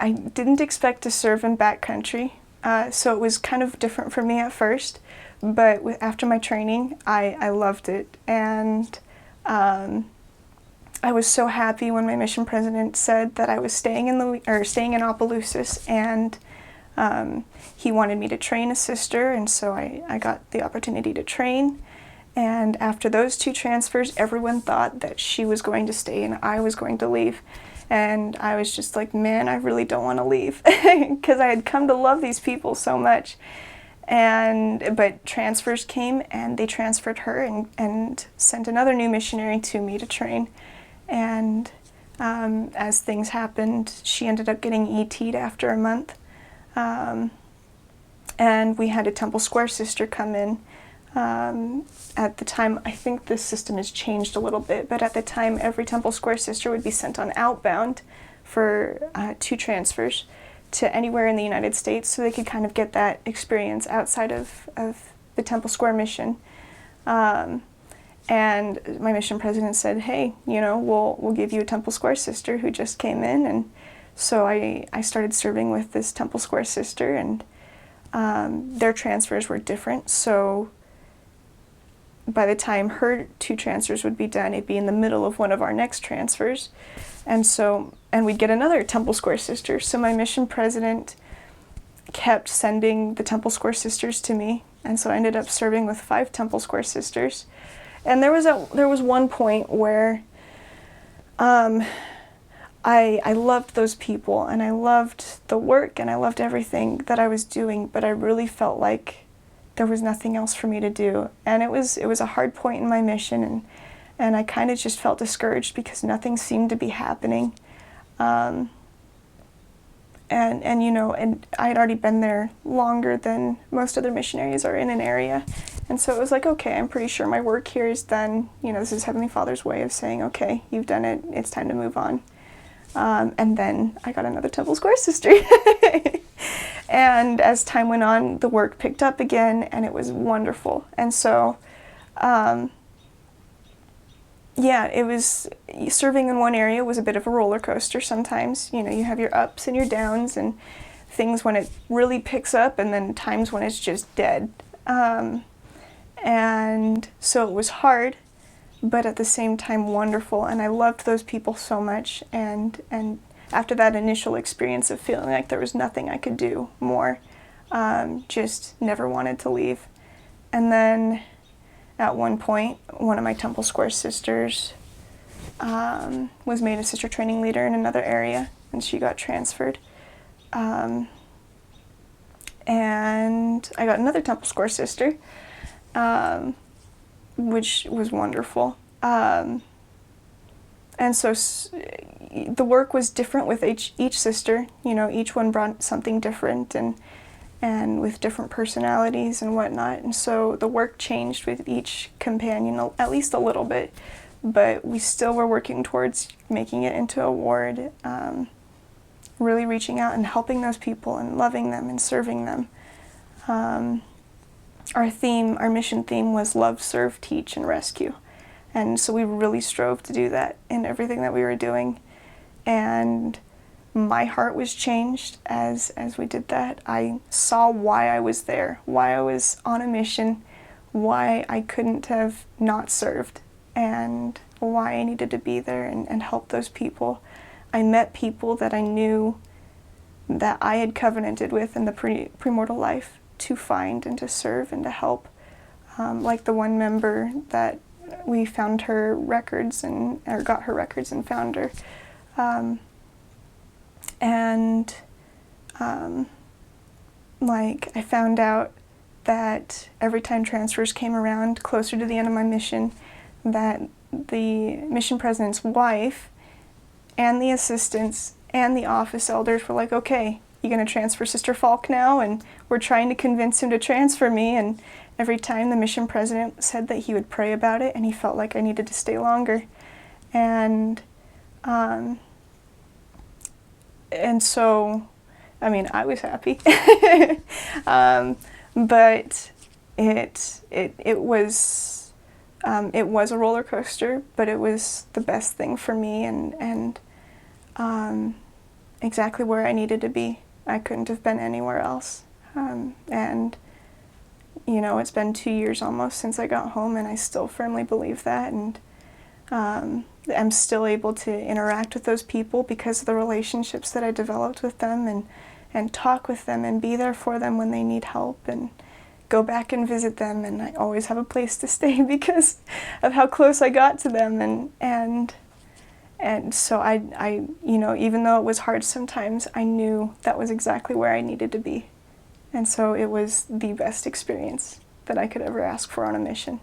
I didn't expect to serve in backcountry, so it was kind of different for me at first, but after my training, I loved it, and I was so happy when my mission president said that I was staying in Opelousas, and he wanted me to train a sister, and so I got the opportunity to train. And after those 2 transfers, everyone thought that she was going to stay and I was going to leave. And I was just like, man, I really don't want to leave, because I had come to love these people so much. But transfers came, and they transferred her and sent another new missionary to me to train. And as things happened, she ended up getting ET'd after a month. And we had a Temple Square sister come in. At the time, I think this system has changed a little bit, but at the time, every Temple Square sister would be sent on outbound for 2 transfers to anywhere in the United States, so they could kind of get that experience outside of the Temple Square mission. And my mission president said, hey, we'll give you a Temple Square sister who just came in. And so I started serving with this Temple Square sister, and their transfers were different. So by the time her 2 transfers would be done, it'd be in the middle of one of our next transfers. And we'd get another Temple Square sister. So my mission president kept sending the Temple Square sisters to me. And so I ended up serving with 5 Temple Square sisters. And there was one point where I loved those people, and I loved the work, and I loved everything that I was doing, but I really felt like there was nothing else for me to do. And it was a hard point in my mission, and I kind of just felt discouraged because nothing seemed to be happening. And I had already been there longer than most other missionaries are in an area. And so it was like, okay, I'm pretty sure my work here is done. This is Heavenly Father's way of saying, okay, you've done it, it's time to move on. And then I got another Temple Square sister. And as time went on, the work picked up again, and it was wonderful. And so, it was, serving in one area was a bit of a roller coaster sometimes. You have your ups and your downs, and things when it really picks up, and then times when it's just dead. And so it was hard, but at the same time wonderful, and I loved those people so much. And after that initial experience of feeling like there was nothing I could do more, just never wanted to leave. And then at one point, one of my Temple Square sisters was made a sister training leader in another area, and she got transferred. And I got another Temple Square sister, which was wonderful. And so the work was different with each sister. Each one brought something different, and with different personalities and whatnot. And so the work changed with each companion, at least a little bit, but we still were working towards making it into a ward, really reaching out and helping those people and loving them and serving them. Our mission theme was love, serve, teach, and rescue. And so we really strove to do that in everything that we were doing. And my heart was changed as we did that. I saw why I was there, why I was on a mission, why I couldn't have not served, and why I needed to be there and help those people. I met people that I knew that I had covenanted with in the premortal life to find and to serve and to help. Like the one member that we found her records or got her records and found her. I found out that every time transfers came around closer to the end of my mission, that the mission president's wife and the assistants and the office elders were like, okay, you going to transfer Sister Falk now? And we're trying to convince him to transfer me. And every time the mission president said that he would pray about it, and he felt like I needed to stay longer. And so, I was happy. But it was a roller coaster, but it was the best thing for me, and exactly where I needed to be. I couldn't have been anywhere else. And you know, it's been 2 years almost since I got home, and I still firmly believe that. And I'm still able to interact with those people because of the relationships that I developed with them, and talk with them and be there for them when they need help, and go back and visit them. And I always have a place to stay because of how close I got to them. And so I, you know, even though it was hard sometimes, I knew that was exactly where I needed to be. And so it was the best experience that I could ever ask for on a mission.